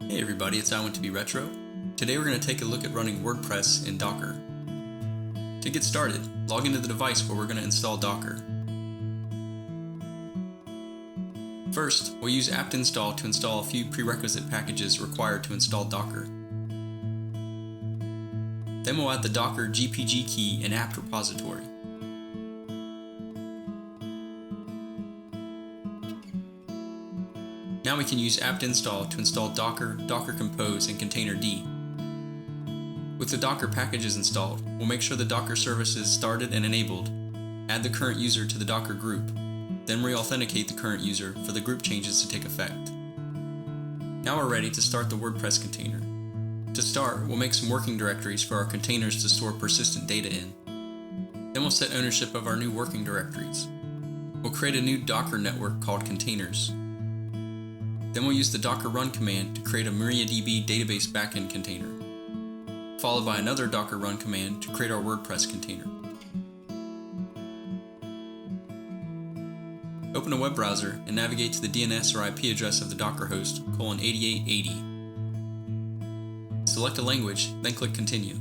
Hey everybody, it's I Want to Be Retro. Today we're going to take a look at running WordPress in Docker. To get started, log into the device where we're going to install Docker. First, we'll use apt-install to install a few prerequisite packages required to install Docker. Then we'll add the Docker GPG key in apt repository. Now we can use apt-install to install Docker, Docker Compose, and Containerd. With the Docker packages installed, we'll make sure the Docker service is started and enabled, add the current user to the Docker group, then re-authenticate the current user for the group changes to take effect. Now we're ready to start the WordPress container. To start, we'll make some working directories for our containers to store persistent data in. Then we'll set ownership of our new working directories. We'll create a new Docker network called Containers. Then we'll use the docker run command to create a MariaDB database backend container, followed by another docker run command to create our WordPress container. Open a web browser and navigate to the DNS or IP address of the Docker host, :8880. Select a language, then click Continue.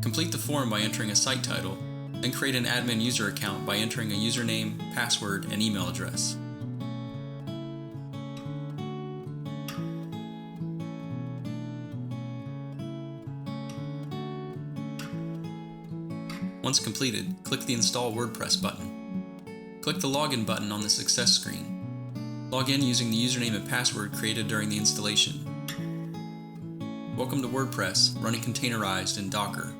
Complete the form by entering a site title, then create an admin user account by entering a username, password, and email address. Once completed, click the Install WordPress button. Click the Login button on the success screen. Log in using the username and password created during the installation. Welcome to WordPress, running containerized in Docker.